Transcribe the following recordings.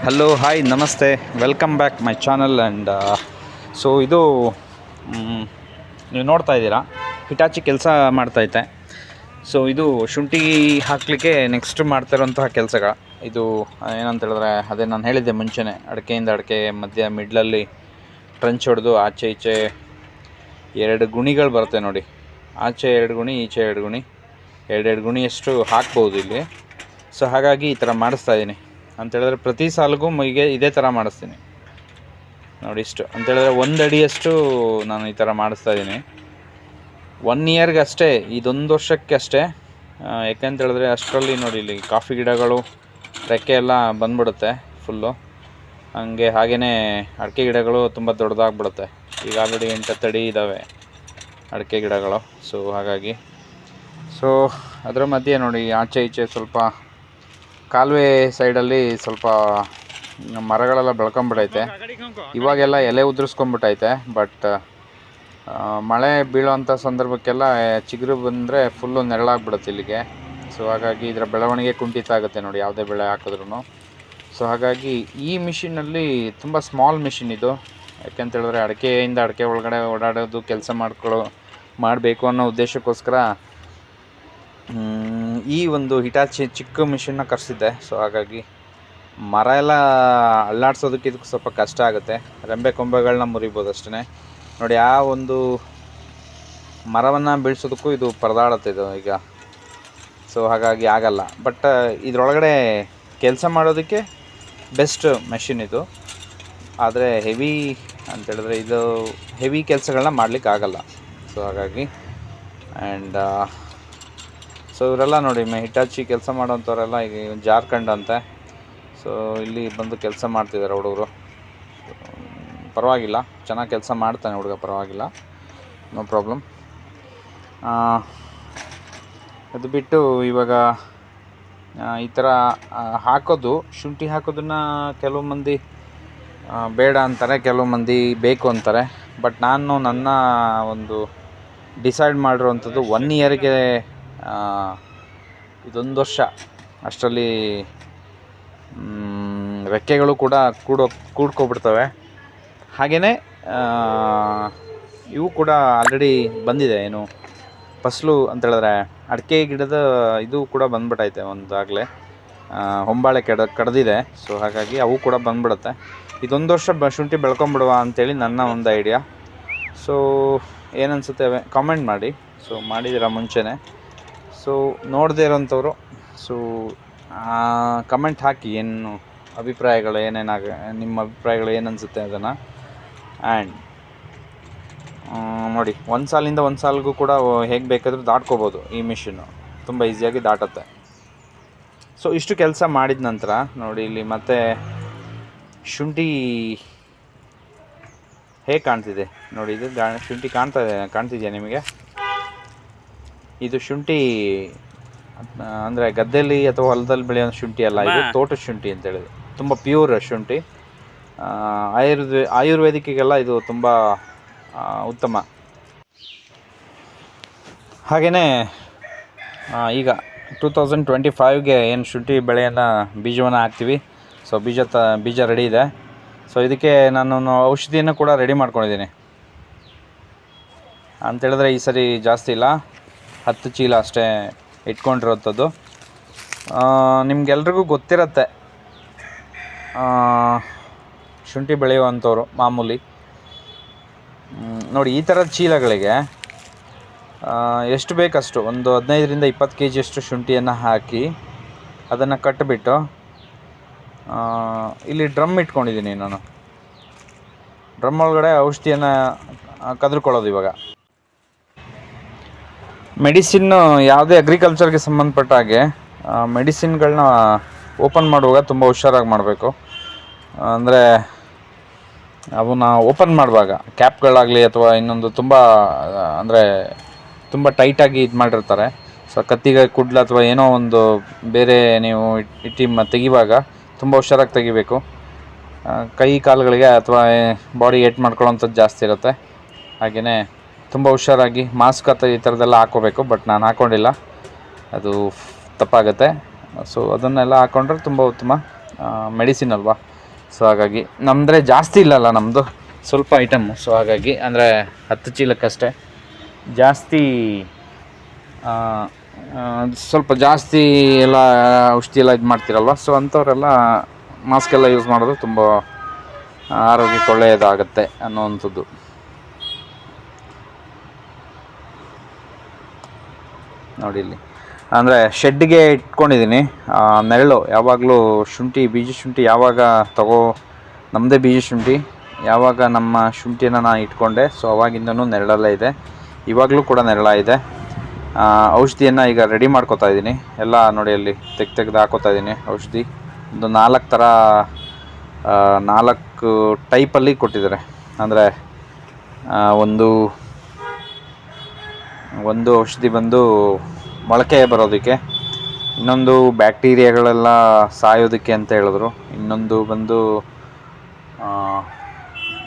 Hello hi ನಮಸ್ತೆ, welcome back my channel. And so ಇದು ನೀವು ನೋಡ್ತಾ ಇದ್ದೀರಾ, ಹಿಟಾಚಿ ಕೆಲಸ ಮಾಡ್ತೈತೆ. ಸೊ ಇದು ಶುಂಠಿ ಹಾಕಲಿಕ್ಕೆ ನೆಕ್ಸ್ಟ್ ಮಾಡ್ತಿರೋಂತಹ ಕೆಲಸಗಳು. ಇದು ಏನಂತ ಹೇಳಿದ್ರೆ, ಅದೇ ನಾನು ಹೇಳಿದ್ದೆ ಮುಂಚೆನೇ, ಅಡಿಕೆಯಿಂದ ಅಡಿಕೆ ಮಧ್ಯ ಮಿಡ್ಲಲ್ಲಿ ಟ್ರಂಚ್ ಹೊಡೆದು ಆಚೆ ಈಚೆ 2 ಗುಣಿಗಳು ಬರುತ್ತೆ ನೋಡಿ. ಆಚೆ 2 ಗುಣಿ, ಈಚೆ 2 ಗುಣಿ, 2 ಗುಣಿಯಷ್ಟು ಹಾಕ್ಬೋದು ಇಲ್ಲಿ. ಸೊ ಹಾಗಾಗಿ ಈ ಥರ ಮಾಡಿಸ್ತಾಯಿದ್ದೀನಿ. ಅಂತೇಳಿದ್ರೆ ಪ್ರತಿ ಸಾಲಿಗೂ ಇದೇ ಥರ ಮಾಡಿಸ್ತೀನಿ ನೋಡಿ. ಇಷ್ಟು ಅಂತೇಳಿದ್ರೆ 1 ಅಡಿಯಷ್ಟು ನಾನು ಈ ಥರ ಮಾಡಿಸ್ತಾಯಿದ್ದೀನಿ. 1 ಇಯರ್ಗೆ ಅಷ್ಟೇ, ಇದೊಂದು ವರ್ಷಕ್ಕೆ ಅಷ್ಟೇ. ಯಾಕೆಂತೇಳಿದ್ರೆ ಅಷ್ಟರಲ್ಲಿ ನೋಡಿ, ಇಲ್ಲಿ ಕಾಫಿ ಗಿಡಗಳು ರೆಕ್ಕೆ ಎಲ್ಲ ಬಂದ್ಬಿಡುತ್ತೆ ಫುಲ್ಲು. ಹಾಗೆಯೇ ಅಡಿಕೆ ಗಿಡಗಳು ತುಂಬ ದೊಡ್ಡದಾಗ್ಬಿಡುತ್ತೆ. ಈಗ ಆಲ್ರೆಡಿ 8 ಅಡಿ ಇದ್ದಾವೆ ಅಡಿಕೆ ಗಿಡಗಳು. ಸೊ ಹಾಗಾಗಿ ಅದರ ಮಧ್ಯೆ ನೋಡಿ, ಆಚೆ ಈಚೆ ಸ್ವಲ್ಪ ಕಾಲುವೆ ಸೈಡಲ್ಲಿ ಸ್ವಲ್ಪ ಮರಗಳೆಲ್ಲ ಬೆಳ್ಕೊಂಬಿಟ್ಟೈತೆ. ಇವಾಗೆಲ್ಲ ಎಲೆ ಉದುರಿಸ್ಕೊಂಬಿಟ್ಟೈತೆ. ಬಟ್ ಮಳೆ ಬೀಳೋವಂಥ ಸಂದರ್ಭಕ್ಕೆಲ್ಲ ಚಿಗುರು ಬಂದರೆ ಫುಲ್ಲು ನೆರಳಾಗ್ಬಿಡುತ್ತೆ ಇಲ್ಲಿಗೆ. ಸೊ ಹಾಗಾಗಿ ಇದರ ಬೆಳವಣಿಗೆ ಕುಂಠಿತ ಆಗುತ್ತೆ ನೋಡಿ, ಯಾವುದೇ ಬೆಳೆ ಹಾಕಿದ್ರೂ. ಸೊ ಹಾಗಾಗಿ ಈ ಮಿಷಿನಲ್ಲಿ ತುಂಬ ಸ್ಮಾಲ್ ಮಿಷಿನ್ ಇದು. ಯಾಕೆಂತೇಳಿದ್ರೆ ಅಡಿಕೆಯಿಂದ ಅಡಿಕೆ ಒಳಗಡೆ ಓಡಾಡೋದು ಕೆಲಸ ಮಾಡಬೇಕು ಅನ್ನೋ ಉದ್ದೇಶಕ್ಕೋಸ್ಕರ ಈ ಒಂದು ಹಿಟಾಚಿ ಚಿಕ್ಕ ಮಿಷಿನ್ನ ಕರೆಸಿದ್ದೆ. ಸೊ ಹಾಗಾಗಿ ಮರ ಎಲ್ಲ ಅಲ್ಲಾಡ್ಸೋದಕ್ಕೆ ಇದಕ್ಕೆ ಸ್ವಲ್ಪ ಕಷ್ಟ ಆಗುತ್ತೆ. ರೆಂಬೆ ಕೊಂಬೆಗಳನ್ನ ಮುರಿಬೋದು ಅಷ್ಟೇ ನೋಡಿ. ಆ ಒಂದು ಮರವನ್ನು ಬೀಳ್ಸೋದಕ್ಕೂ ಇದು ಪರದಾಡುತ್ತೆ ಇದು ಈಗ. ಸೊ ಹಾಗಾಗಿ ಆಗಲ್ಲ. ಬಟ್ ಇದರೊಳಗಡೆ ಕೆಲಸ ಮಾಡೋದಕ್ಕೆ ಬೆಸ್ಟ್ ಮೆಷಿನ್ ಇದು. ಆದರೆ ಹೆವಿ ಅಂತೇಳಿದ್ರೆ ಇದು ಹೆವಿ ಕೆಲಸಗಳನ್ನ ಮಾಡಲಿಕ್ಕೆ ಆಗಲ್ಲ. ಸೊ ಹಾಗಾಗಿ ಆ್ಯಂಡ್ ಸೊ ಇವರೆಲ್ಲ ನೋಡಿ, ಹಿಟಾಚಿ ಕೆಲಸ ಮಾಡೋಂಥವ್ರೆಲ್ಲ ಈಗ ಜಾರ್ಖಂಡ್ ಅಂತೆ. ಸೊ ಇಲ್ಲಿ ಬಂದು ಕೆಲಸ ಮಾಡ್ತಿದ್ದಾರೆ ಹುಡುಗರು. ಪರವಾಗಿಲ್ಲ, ಚೆನ್ನಾಗಿ ಕೆಲಸ ಮಾಡ್ತಾನೆ ಹುಡುಗ, ಪರವಾಗಿಲ್ಲ, ನೋ ಪ್ರಾಬ್ಲಮ್. ಅದು ಬಿಟ್ಟು ಇವಾಗ ಈ ಥರ ಹಾಕೋದು, ಶುಂಠಿ ಹಾಕೋದನ್ನು ಕೆಲವು ಮಂದಿ ಬೇಡ ಅಂತಾರೆ, ಕೆಲವು ಮಂದಿ ಬೇಕು ಅಂತಾರೆ. ಬಟ್ ನಾನು ನನ್ನ ಒಂದು ಡಿಸೈಡ್ ಮಾಡಿರೋವಂಥದ್ದು 1 ಇಯರ್ಗೆ ಇದೊಂದು ವರ್ಷ ಅಷ್ಟರಲ್ಲಿ ರೆಕ್ಕೆಗಳು ಕೂಡ ಕೂಡ್ಕೊಬಿಡ್ತವೆ. ಹಾಗೆಯೇ ಇವು ಕೂಡ ಆಲ್ರೆಡಿ ಬಂದಿದೆ. ಏನು ಫಸಲು ಅಂತೇಳಿದ್ರೆ ಅಡಿಕೆ ಗಿಡದ ಇದು ಕೂಡ ಬಂದ್ಬಿಟ್ಟೈತೆ ಒಂದಾಗಲೇ, ಹೊಂಬಾಳೆ ಕಡ್ದಿದೆ. ಸೊ ಹಾಗಾಗಿ ಅವು ಕೂಡ ಬಂದ್ಬಿಡುತ್ತೆ. ಇದೊಂದು ವರ್ಷ ಶುಂಠಿ ಬೆಳ್ಕೊಂಬಿಡುವ ಅಂಥೇಳಿ ನನ್ನ ಒಂದು ಐಡಿಯಾ. ಸೊ ಏನನ್ಸುತ್ತೆ ಕಾಮೆಂಟ್ ಮಾಡಿ. ಸೊ ಮಾಡಿದ್ದೀರಾ ಮುಂಚೆನೇ. ಸೊ ನೋಡದೇ ಇರೋಂಥವ್ರು ಸೊ ಕಮೆಂಟ್ ಹಾಕಿ, ಏನು ಅಭಿಪ್ರಾಯಗಳು, ನಿಮ್ಮ ಅಭಿಪ್ರಾಯಗಳು ಏನನ್ಸುತ್ತೆ ಅದನ್ನು. ಆ್ಯಂಡ್ ನೋಡಿ, ಒಂದು ಸಾಲಿಂದ ಒಂದು ಸಾಲಿಗೂ ಕೂಡ ಹೇಗೆ ಬೇಕಾದರೂ ದಾಟ್ಕೋಬೋದು. ಈ ಮಿಷಿನ್ನು ತುಂಬ ಈಸಿಯಾಗಿ ದಾಟುತ್ತೆ. ಸೊ ಇಷ್ಟು ಕೆಲಸ ಮಾಡಿದ ನಂತರ ನೋಡಿ, ಇಲ್ಲಿ ಮತ್ತೆ ಶುಂಠಿ ಹೇಗೆ ಕಾಣ್ತಿದೆ ನೋಡಿ. ಇದು ಶುಂಠಿ ಕಾಣ್ತಿದೆಯಾ ನಿಮಗೆ? ಇದು ಶುಂಠಿ ಅಂದರೆ ಗದ್ದೆಯಲ್ಲಿ ಅಥವಾ ಹೊಲದಲ್ಲಿ ಬೆಳೆಯೋ ಶುಂಠಿ ಅಲ್ಲ, ಇದು ತೋಟದ ಶುಂಠಿ ಅಂತೇಳಿದೆ. ತುಂಬ ಪ್ಯೂರ್ ಶುಂಠಿ. ಆಯುರ್ವೇದಿಕ್ಕಿಗೆಲ್ಲ ಇದು ತುಂಬ ಉತ್ತಮ. ಹಾಗೆಯೇ ಈಗ 2025ಗೆ ಏನು ಶುಂಠಿ ಬೆಳೆಯನ್ನು ಬೀಜವನ್ನು ಹಾಕ್ತೀವಿ. ಸೊ ಬೀಜ ರೆಡಿ ಇದೆ. ಸೊ ಇದಕ್ಕೆ ನಾನು ಔಷಧಿಯನ್ನು ಕೂಡ ರೆಡಿ ಮಾಡ್ಕೊಂಡಿದ್ದೀನಿ. ಅಂತೇಳಿದ್ರೆ ಈ ಸರಿ ಜಾಸ್ತಿ ಇಲ್ಲ, 10 ಚೀಲ ಅಷ್ಟೇ ಇಟ್ಕೊಂಡಿರೋಂಥದ್ದು. ನಿಮ್ಗೆಲ್ರಿಗೂ ಗೊತ್ತಿರತ್ತೆ, ಶುಂಠಿ ಬೆಳೆಯುವಂಥವ್ರು ಮಾಮೂಲಿ ನೋಡಿ, ಈ ಥರದ ಚೀಲಗಳಿಗೆ ಎಷ್ಟು ಬೇಕಷ್ಟು ಒಂದು 15ರಿಂದ 20 kg ಅಷ್ಟು ಶುಂಠಿಯನ್ನು ಹಾಕಿ ಅದನ್ನು ಕಟ್ಟಿಬಿಟ್ಟು ಇಲ್ಲಿ ಡ್ರಮ್ ಇಟ್ಕೊಂಡಿದ್ದೀನಿ ನಾನು. ಡ್ರಮ್ ಒಳಗಡೆ ಔಷಧಿಯನ್ನು ಕದ್ರುಕೊಳ್ಳೋದು. ಇವಾಗ ಮೆಡಿಸಿನ್ನು, ಯಾವುದೇ ಅಗ್ರಿಕಲ್ಚರ್ಗೆ ಸಂಬಂಧಪಟ್ಟ ಹಾಗೆ ಮೆಡಿಸಿನ್ಗಳನ್ನ ಓಪನ್ ಮಾಡುವಾಗ ತುಂಬ ಹುಷಾರಾಗಿ ಮಾಡಬೇಕು. ಅಂದರೆ ಅವನ್ನ ಓಪನ್ ಮಾಡುವಾಗ ಕ್ಯಾಪ್ಗಳಾಗಲಿ ಅಥವಾ ಇನ್ನೊಂದು ತುಂಬ ಟೈಟಾಗಿ ಇದು ಮಾಡಿರ್ತಾರೆ. ಸೊ ಕತ್ತಿಗೆ ಕುಡ್ಲು ಅಥವಾ ಏನೋ ಒಂದು ಬೇರೆ ನೀವು ತೆಗಿವಾಗ ತುಂಬ ಹುಷಾರಾಗಿ ತೆಗಿಬೇಕು. ಕೈ ಕಾಲುಗಳಿಗೆ ಅಥವಾ ಬಾಡಿ ಏಟ್ ಮಾಡ್ಕೊಳ್ಳೋಂಥದ್ದು ಜಾಸ್ತಿ ಇರುತ್ತೆ. ಹಾಗೆಯೇ ತುಂಬ ಹುಷಾರಾಗಿ ಮಾಸ್ಕ್ ಅಥವಾ ಈ ಥರದ್ದೆಲ್ಲ ಹಾಕ್ಕೋಬೇಕು. ಬಟ್ ನಾನು ಹಾಕ್ಕೊಂಡಿಲ್ಲ, ಅದು ತಪ್ಪಾಗುತ್ತೆ. ಸೊ ಅದನ್ನೆಲ್ಲ ಹಾಕ್ಕೊಂಡ್ರೆ ತುಂಬ ಉತ್ತಮ. ಮೆಡಿಸಿನ್ ಅಲ್ವಾ. ಸೊ ಹಾಗಾಗಿ ನಮ್ಮದ್ರೆ ಜಾಸ್ತಿ ಇಲ್ಲಲ್ಲ, ನಮ್ಮದು ಸ್ವಲ್ಪ ಐಟಮ್ಮು. ಸೊ ಹಾಗಾಗಿ ಅಂದರೆ 10 ಚೀಲಕ್ಕಷ್ಟೇ, ಜಾಸ್ತಿ ಸ್ವಲ್ಪ ಜಾಸ್ತಿ ಎಲ್ಲ ಔಷಧಿ ಎಲ್ಲ ಇದು ಮಾಡ್ತೀರಲ್ವ. ಸೊ ಅಂಥವರೆಲ್ಲ ಮಾಸ್ಕೆಲ್ಲ ಯೂಸ್ ಮಾಡೋದು ತುಂಬ ಆರೋಗ್ಯಕ್ಕೆ ಒಳ್ಳೆಯದಾಗತ್ತೆ ಅನ್ನೋವಂಥದ್ದು. ನೋಡಿ ಇಲ್ಲಿ ಅಂದರೆ ಶೆಡ್ಗೆ ಇಟ್ಕೊಂಡಿದ್ದೀನಿ ನೆರಳು. ಯಾವಾಗಲೂ ಶುಂಠಿ, ಬೀಜ ಶುಂಠಿ ಯಾವಾಗ ನಮ್ಮದೇ ಬೀಜ ಶುಂಠಿ, ಯಾವಾಗ ನಮ್ಮ ಶುಂಠಿನ ನಾನು ಇಟ್ಕೊಂಡೆ, ಸೊ ಅವಾಗಿಂದನೂ ನೆರಳಲ್ಲೇ ಇದೆ. ಇವಾಗಲೂ ಕೂಡ ನೆರಳ ಇದೆ. ಔಷಧಿಯನ್ನು ಈಗ ರೆಡಿ ಮಾಡ್ಕೋತಾ ಇದ್ದೀನಿ. ಎಲ್ಲ ನೋಡಿ ಅಲ್ಲಿ ತೆಗೆದು ಹಾಕೋತಾ ಇದ್ದೀನಿ ಔಷಧಿ. ಒಂದು 4 ಥರ 4 ಟೈಪಲ್ಲಿ ಕೊಟ್ಟಿದ್ದಾರೆ. ಅಂದರೆ ಒಂದು ಔಷಧಿ ಬಂದು ಮೊಳಕೆ ಬರೋದಕ್ಕೆ, ಇನ್ನೊಂದು ಬ್ಯಾಕ್ಟೀರಿಯಾಗಳೆಲ್ಲ ಸಾಯೋದಕ್ಕೆ ಅಂತ ಹೇಳಿದ್ರು, ಇನ್ನೊಂದು ಬಂದು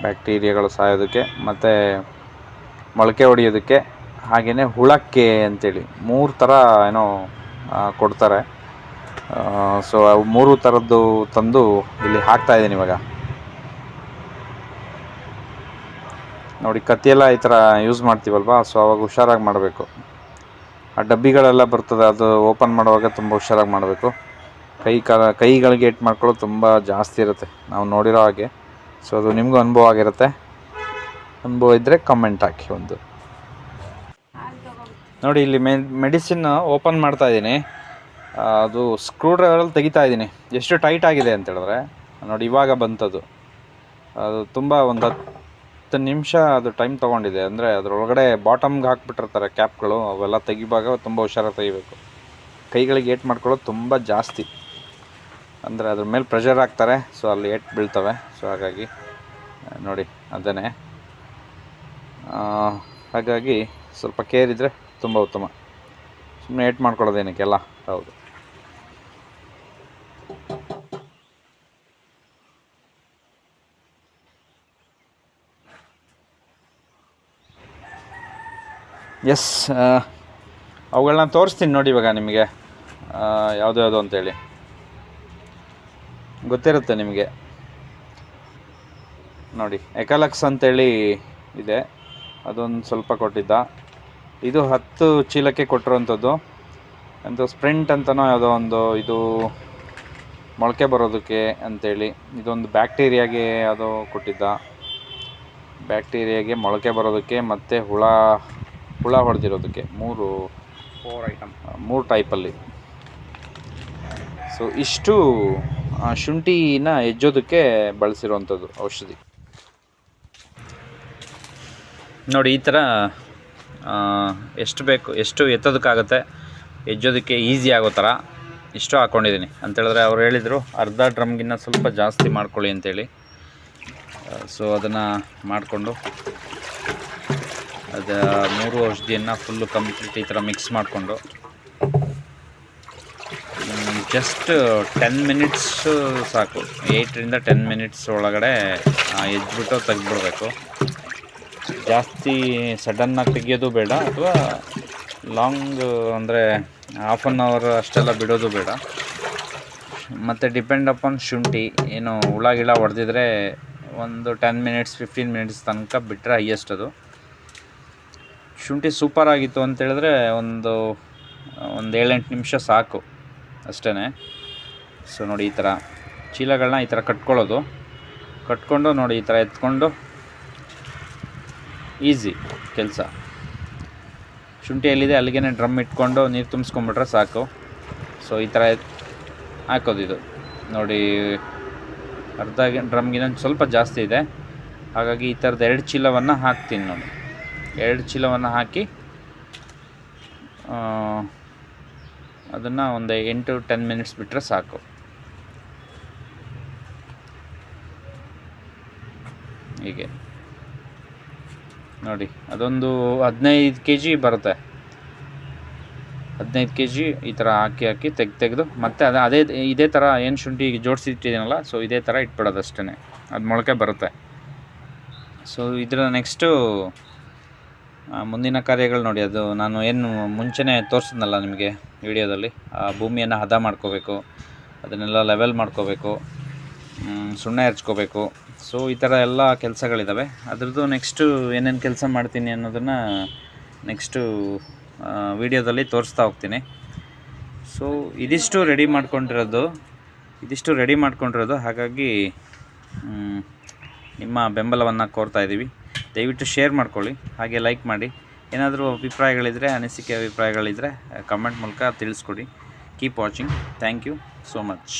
ಬ್ಯಾಕ್ಟೀರಿಯಾಗಳು ಸಾಯೋದಕ್ಕೆ ಮತ್ತು ಮೊಳಕೆ ಹೊಡೆಯೋದಕ್ಕೆ, ಹಾಗೆಯೇ ಹುಳಕ್ಕೆ ಅಂತೇಳಿ 3 ಥರ ಏನೋ ಕೊಡ್ತಾರೆ. ಸೊ ಅವು 3 ಥರದ್ದು ತಂದು ಇಲ್ಲಿ ಹಾಕ್ತಾಯಿದ್ದೀನಿ ಇವಾಗ. ನೋಡಿ ಕತ್ತಿಯೆಲ್ಲ ಈ ಥರ ಯೂಸ್ ಮಾಡ್ತೀವಲ್ವ, ಸೊ ಅವಾಗ ಹುಷಾರಾಗಿ ಮಾಡಬೇಕು. ಆ ಡಬ್ಬಿಗಳೆಲ್ಲ ಬರ್ತದೆ, ಅದು ಓಪನ್ ಮಾಡುವಾಗ ತುಂಬ ಹುಷಾರಾಗಿ ಮಾಡಬೇಕು. ಕೈಗಳಿಗೆ ಏಟು ಮಾಡ್ಕೊಳ್ಳೋದು ತುಂಬ ಜಾಸ್ತಿ ಇರುತ್ತೆ, ನಾವು ನೋಡಿರೋ ಹಾಗೆ. ಸೊ ಅದು ನಿಮಗೂ ಅನುಭವ ಆಗಿರುತ್ತೆ. ಅನುಭವ ಇದ್ದರೆ ಕಮೆಂಟ್ ಹಾಕಿ ಒಂದು. ನೋಡಿ ಇಲ್ಲಿ ಮೆಡಿಸಿನ್ ಓಪನ್ ಮಾಡ್ತಾ ಇದ್ದೀನಿ. ಅದು ಸ್ಕ್ರೂ ಡ್ರೈವರಲ್ಲಿ ತೆಗಿತಾ ಇದ್ದೀನಿ. ಎಷ್ಟು ಟೈಟ್ ಆಗಿದೆ ಅಂತ ಹೇಳಿದ್ರೆ ನೋಡಿ, ಇವಾಗ ಬಂತದು. ಅದು ತುಂಬ ಒಂದು 10 ನಿಮಿಷ ಅದು ಟೈಮ್ ತೊಗೊಂಡಿದೆ. ಅಂದರೆ ಅದರೊಳಗಡೆ ಬಾಟಮ್ಗೆ ಹಾಕ್ಬಿಟ್ಟಿರ್ತಾರೆ ಕ್ಯಾಪ್ಗಳು, ಅವೆಲ್ಲ ತೆಗಿವಾಗ ತುಂಬ ಹುಷಾರಾಗಿ ತೆಗಿಬೇಕು. ಕೈಗಳಿಗೆ ಏಟು ಮಾಡ್ಕೊಳ್ಳೋದು ತುಂಬ ಜಾಸ್ತಿ, ಅಂದರೆ ಅದ್ರ ಮೇಲೆ ಪ್ರೆಷರ್ ಹಾಕ್ತಾರೆ, ಸೊ ಅಲ್ಲಿ ಏಟು ಬೀಳ್ತವೆ. ಸೊ ಹಾಗಾಗಿ ನೋಡಿ ಅದನ್ನೇ, ಹಾಗಾಗಿ ಸ್ವಲ್ಪ ಕೇರ್ ಇದ್ದರೆ ತುಂಬ ಉತ್ತಮ. ಸುಮ್ಮನೆ ಏಟು ಮಾಡ್ಕೊಳ್ಳೋದೇನಕ್ಕೆಲ್ಲ. ಹೌದು, ಎಸ್. ಅವುಗಳನ್ನ ತೋರಿಸ್ತೀನಿ ನೋಡಿ ಇವಾಗ ನಿಮಗೆ, ಯಾವುದು ಅಂತೇಳಿ ಗೊತ್ತಿರುತ್ತೆ ನಿಮಗೆ. ನೋಡಿ ಎಕಲಕ್ಸ್ ಅಂತೇಳಿ ಇದೆ, ಅದೊಂದು ಸ್ವಲ್ಪ ಕೊಟ್ಟಿದ್ದ. ಇದು 10 ಚೀಲಕ್ಕೆ ಕೊಟ್ಟಿರೋಂಥದ್ದು. ಅಂತ ಸ್ಪ್ರಿಂಟ್ ಅಂತನೋ ಯಾವುದೋ ಒಂದು, ಇದು ಮೊಳಕೆ ಬರೋದಕ್ಕೆ ಅಂತೇಳಿ. ಇದೊಂದು ಬ್ಯಾಕ್ಟೀರಿಯಾಗೆ ಅದು ಕೊಟ್ಟಿದ್ದ, ಬ್ಯಾಕ್ಟೀರಿಯಾಗೆ ಮೊಳಕೆ ಬರೋದಕ್ಕೆ ಮತ್ತು ಹುಳ ಹೊಡೆದಿರೋದಕ್ಕೆ 3 ಟೈಪಲ್ಲಿ. ಸೊ ಇಷ್ಟು ಶುಂಠಿನ ಎಜ್ಜೋದಕ್ಕೆ ಬಳಸಿರುವಂಥದ್ದು ಔಷಧಿ. ನೋಡಿ ಈ ಥರ ಎಷ್ಟು ಬೇಕು, ಎಷ್ಟು ಎತ್ತೋದಕ್ಕಾಗುತ್ತೆ, ಎಜ್ಜೋದಕ್ಕೆ ಈಸಿ ಆಗೋ ಥರ ಇಷ್ಟು ಹಾಕ್ಕೊಂಡಿದ್ದೀನಿ. ಅಂತೇಳಿದ್ರೆ ಅವ್ರು ಹೇಳಿದರು ಅರ್ಧ ಡ್ರಮ್ಗಿನ್ನ ಸ್ವಲ್ಪ ಜಾಸ್ತಿ ಮಾಡ್ಕೊಳ್ಳಿ ಅಂತೇಳಿ. ಸೊ ಅದನ್ನು ಮಾಡಿಕೊಂಡು ಅದು 3 ಔಷಧಿಯನ್ನು ಫುಲ್ಲು ಕಂಪ್ಲೀಟ್ ಈ ಥರ ಮಿಕ್ಸ್ ಮಾಡಿಕೊಂಡು ಜಸ್ಟ್ 10 ಮಿನಿಟ್ಸು ಸಾಕು. 8ರಿಂದ 10 ಮಿನಿಟ್ಸ್ ಒಳಗಡೆ ಎಜ್ಬಿಟ್ಟು ತೆಗೆದ್ಬಿಡ್ಬೇಕು. ಜಾಸ್ತಿ ಸಡನ್ನಾಗಿ ತೆಗಿಯೋದು ಬೇಡ, ಅಥವಾ ಲಾಂಗ್ ಅಂದರೆ ಹಾಫ್ ಆನ್ ಅವರ್ ಅಷ್ಟೆಲ್ಲ ಬಿಡೋದು ಬೇಡ. ಮತ್ತು ಡಿಪೆಂಡ್ ಅಪಾನ್ ಶುಂಠಿ. ಏನು ಹುಳ ಗಿಳ ಹೊಡೆದಿದ್ರೆ ಒಂದು 10 ಮಿನಿಟ್ಸ್ 15 ಮಿನಿಟ್ಸ್ ತನಕ ಬಿಟ್ಟರೆ ಹೈಯೆಸ್ಟ್. ಅದು ಶುಂಠಿ ಸೂಪರ್ ಆಗಿತ್ತು ಅಂತೇಳಿದ್ರೆ ಒಂದು 7-8 ನಿಮಿಷ ಸಾಕು ಅಷ್ಟೇ. ಸೊ ನೋಡಿ ಈ ಥರ ಚೀಲಗಳನ್ನ ಈ ಥರ ಕಟ್ಕೊಂಡು ನೋಡಿ ಈ ಥರ ಎತ್ಕೊಂಡು ಈಸಿ ಕೆಲಸ. ಶುಂಠಿ ಎಲ್ಲಿದೆ ಅಲ್ಲಿಗೆ ಡ್ರಮ್ ಇಟ್ಕೊಂಡು ನೀರು ತುಂಬಿಸ್ಕೊಂಬಿಟ್ರೆ ಸಾಕು. ಸೊ ಈ ಥರ ಹಾಕೋದಿದು ನೋಡಿ, ಅರ್ಧ ಡ್ರಮ್ಗಿನ ಸ್ವಲ್ಪ ಜಾಸ್ತಿ ಇದೆ, ಹಾಗಾಗಿ ಈ ಥರದ 2 ಚೀಲವನ್ನು ಹಾಕ್ತೀನಿ ನೋಡಿ. 2 ಚೀಲವನ್ನು ಹಾಕಿ ಅದನ್ನು ಒಂದು 8-10 ಮಿನಿಟ್ಸ್ ಬಿಟ್ಟರೆ ಸಾಕು. ಹೀಗೆ ನೋಡಿ, ಅದೊಂದು 15 kg ಬರುತ್ತೆ. 15 kg ಈ ಥರ ಹಾಕಿ ತೆಗೆದು ಮತ್ತೆ ಇದೇ ಥರ ಏನು ಶುಂಠಿ ಜೋಡಿಸಿ ಇಟ್ಟಿದ್ದೀನಲ್ಲ, ಸೊ ಇದೇ ಥರ ಇಟ್ಬಿಡೋದು ಅಷ್ಟೇ. ಅದು ಮೊಳಕೆ ಬರುತ್ತೆ. ಸೊ ಇದರ ನೆಕ್ಸ್ಟು ಮುಂದಿನ ಕಾರ್ಯಗಳು ನೋಡಿ. ಅದು ನಾನು ಏನು ಮುಂಚೆನೇ ತೋರಿಸಿದ್ನಲ್ಲ ನಿಮಗೆ ವಿಡಿಯೋದಲ್ಲಿ, ಭೂಮಿಯನ್ನು ಹದ ಮಾಡ್ಕೋಬೇಕು, ಅದನ್ನೆಲ್ಲ ಲೆವೆಲ್ ಮಾಡ್ಕೋಬೇಕು, ಸುಣ್ಣ ಎರಚ್ಕೋಬೇಕು. ಸೊ ಈ ಥರ ಎಲ್ಲ ಕೆಲಸಗಳಿದ್ದಾವೆ. ಅದ್ರದ್ದು ನೆಕ್ಸ್ಟು ಏನೇನು ಕೆಲಸ ಮಾಡ್ತೀನಿ ಅನ್ನೋದನ್ನು ನೆಕ್ಸ್ಟು ವೀಡಿಯೋದಲ್ಲಿ ತೋರಿಸ್ತಾ ಹೋಗ್ತೀನಿ. ಸೊ ಇದಿಷ್ಟು ರೆಡಿ ಮಾಡ್ಕೊಂಡಿರೋದು ಹಾಗಾಗಿ ನಿಮ್ಮ ಬೆಂಬಲವನ್ನು ಕೋರ್ತಾ ಇದ್ದೀವಿ. ದಯವಿಟ್ಟು ಶೇರ್ ಮಾಡ್ಕೊಳ್ಳಿ, ಹಾಗೆ ಲೈಕ್ ಮಾಡಿ. ಏನಾದರೂ ಅಭಿಪ್ರಾಯಗಳಿದ್ದರೆ, ಅನಿಸಿಕೆ ಅಭಿಪ್ರಾಯಗಳಿದ್ದರೆ ಕಮೆಂಟ್ ಮೂಲಕ ತಿಳಿಸ್ಕೊಡಿ. Keep watching. Thank you so much.